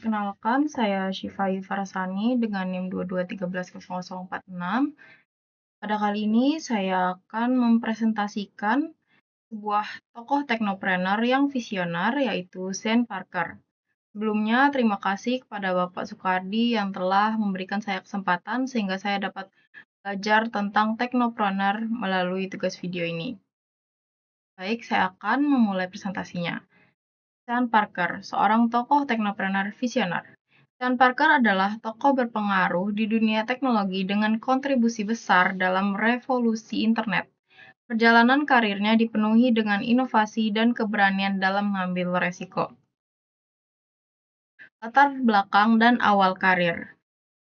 Perkenalkan, saya Syifa Yufarasani dengan NIM 22130046. Pada kali ini saya akan mempresentasikan sebuah tokoh teknopreneur yang visioner yaitu Sean Parker. Sebelumnya, terima kasih kepada Bapak Soekardi yang telah memberikan saya kesempatan sehingga saya dapat belajar tentang teknopreneur melalui tugas video ini. Baik, saya akan memulai presentasinya. Sean Parker, seorang tokoh teknopreneur visioner. Sean Parker adalah tokoh berpengaruh di dunia teknologi dengan kontribusi besar dalam revolusi internet. Perjalanan karirnya dipenuhi dengan inovasi dan keberanian dalam mengambil resiko. Latar belakang dan awal karir.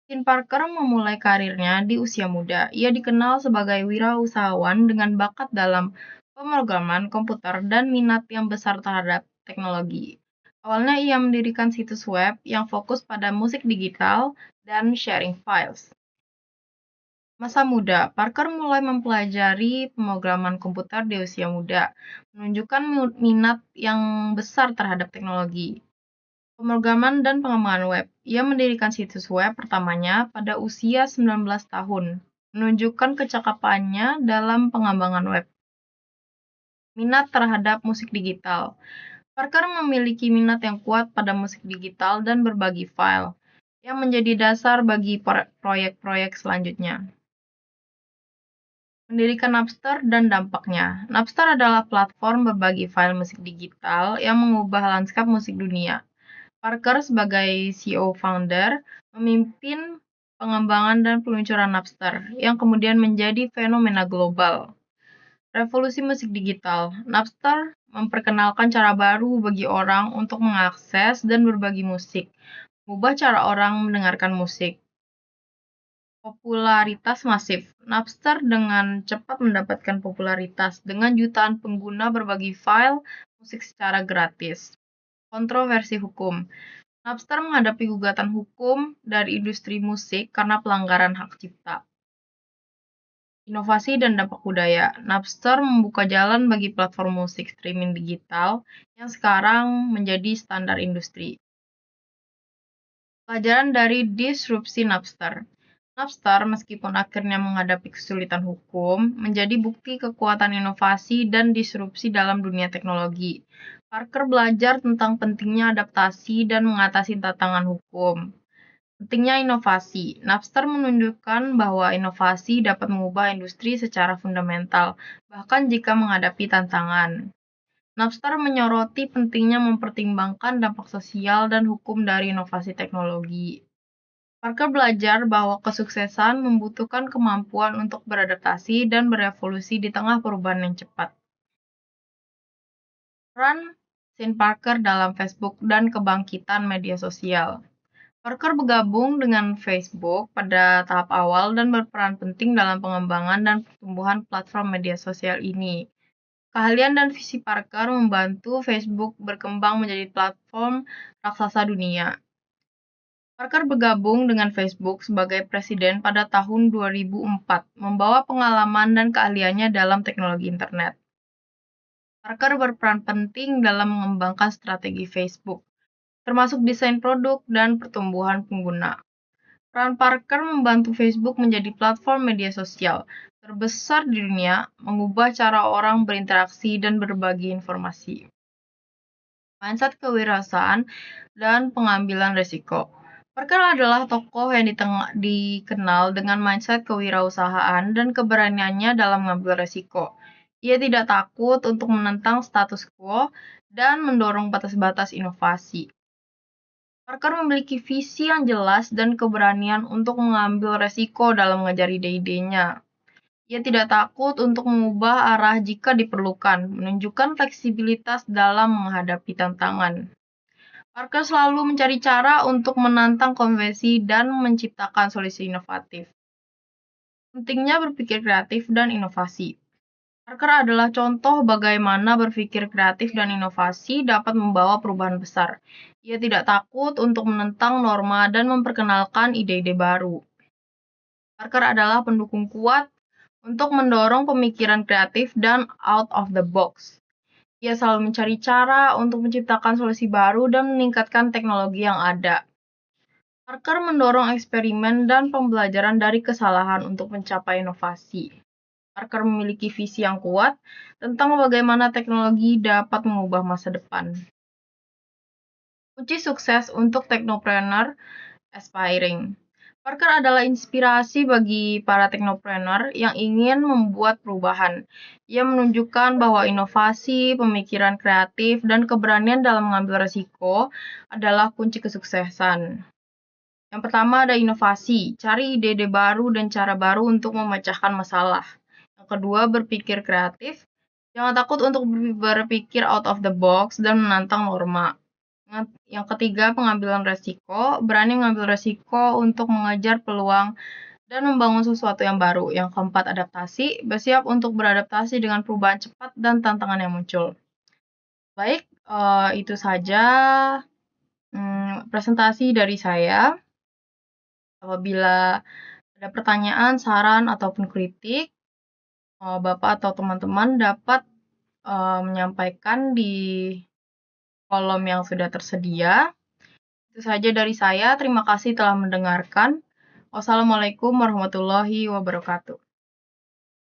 Sean Parker memulai karirnya di usia muda. Ia dikenal sebagai wirausahawan dengan bakat dalam pemrograman komputer dan minat yang besar terhadap teknologi. Awalnya ia mendirikan situs web yang fokus pada musik digital dan sharing files. Masa muda, Parker mulai mempelajari pemrograman komputer di usia muda, menunjukkan minat yang besar terhadap teknologi. Pemrograman dan pengembangan web. Ia mendirikan situs web pertamanya pada usia 19 tahun, menunjukkan kecakapannya dalam pengembangan web. Minat terhadap musik digital. Parker memiliki minat yang kuat pada musik digital dan berbagi file, yang menjadi dasar bagi proyek-proyek selanjutnya. Mendirikan Napster dan dampaknya. Napster adalah platform berbagi file musik digital yang mengubah lanskap musik dunia. Parker sebagai CEO founder memimpin pengembangan dan peluncuran Napster yang kemudian menjadi fenomena global. Revolusi musik digital. Napster memperkenalkan cara baru bagi orang untuk mengakses dan berbagi musik, mengubah cara orang mendengarkan musik. Popularitas masif. Napster dengan cepat mendapatkan popularitas dengan jutaan pengguna berbagi file musik secara gratis. Kontroversi hukum. Napster menghadapi gugatan hukum dari industri musik karena pelanggaran hak cipta. Inovasi dan dampak budaya. Napster membuka jalan bagi platform musik streaming digital yang sekarang menjadi standar industri. Pelajaran dari disrupsi Napster. Napster, meskipun akhirnya menghadapi kesulitan hukum, menjadi bukti kekuatan inovasi dan disrupsi dalam dunia teknologi. Parker belajar tentang pentingnya adaptasi dan mengatasi tantangan hukum. Pentingnya inovasi. Napster menunjukkan bahwa inovasi dapat mengubah industri secara fundamental, bahkan jika menghadapi tantangan. Napster menyoroti pentingnya mempertimbangkan dampak sosial dan hukum dari inovasi teknologi. Parker belajar bahwa kesuksesan membutuhkan kemampuan untuk beradaptasi dan berevolusi di tengah perubahan yang cepat. Peran Sean Parker dalam Facebook dan kebangkitan media sosial. Parker bergabung dengan Facebook pada tahap awal dan berperan penting dalam pengembangan dan pertumbuhan platform media sosial ini. Keahlian dan visi Parker membantu Facebook berkembang menjadi platform raksasa dunia. Parker bergabung dengan Facebook sebagai presiden pada tahun 2004, membawa pengalaman dan keahliannya dalam teknologi internet. Parker berperan penting dalam mengembangkan strategi Facebook, termasuk desain produk dan pertumbuhan pengguna. Peran Parker membantu Facebook menjadi platform media sosial terbesar di dunia, mengubah cara orang berinteraksi dan berbagi informasi. Mindset kewirausahaan dan pengambilan risiko. Parker adalah tokoh yang dikenal dengan mindset kewirausahaan dan keberaniannya dalam mengambil risiko. Ia tidak takut untuk menentang status quo dan mendorong batas-batas inovasi. Parker memiliki visi yang jelas dan keberanian untuk mengambil resiko dalam mengejar ide-idenya. Ia tidak takut untuk mengubah arah jika diperlukan, menunjukkan fleksibilitas dalam menghadapi tantangan. Parker selalu mencari cara untuk menantang konvensi dan menciptakan solusi inovatif. Pentingnya berpikir kreatif dan inovasi. Parker adalah contoh bagaimana berpikir kreatif dan inovasi dapat membawa perubahan besar. Ia tidak takut untuk menentang norma dan memperkenalkan ide-ide baru. Parker adalah pendukung kuat untuk mendorong pemikiran kreatif dan out of the box. Ia selalu mencari cara untuk menciptakan solusi baru dan meningkatkan teknologi yang ada. Parker mendorong eksperimen dan pembelajaran dari kesalahan untuk mencapai inovasi. Parker memiliki visi yang kuat tentang bagaimana teknologi dapat mengubah masa depan. Kunci sukses untuk teknopreneur aspiring. Parker adalah inspirasi bagi para teknopreneur yang ingin membuat perubahan. Ia menunjukkan bahwa inovasi, pemikiran kreatif, dan keberanian dalam mengambil risiko adalah kunci kesuksesan. Yang pertama ada inovasi, cari ide-ide baru dan cara baru untuk memecahkan masalah. Yang kedua, berpikir kreatif. Jangan takut untuk berpikir out of the box dan menantang norma. Yang ketiga, pengambilan resiko. Berani mengambil resiko untuk mengejar peluang dan membangun sesuatu yang baru. Yang keempat, adaptasi. Bersiap untuk beradaptasi dengan perubahan cepat dan tantangan yang muncul. Baik, itu saja presentasi dari saya. Apabila ada pertanyaan, saran, ataupun kritik, Bapak atau teman-teman dapat menyampaikan di kolom yang sudah tersedia. Itu saja dari saya. Terima kasih telah mendengarkan. Wassalamualaikum warahmatullahi wabarakatuh.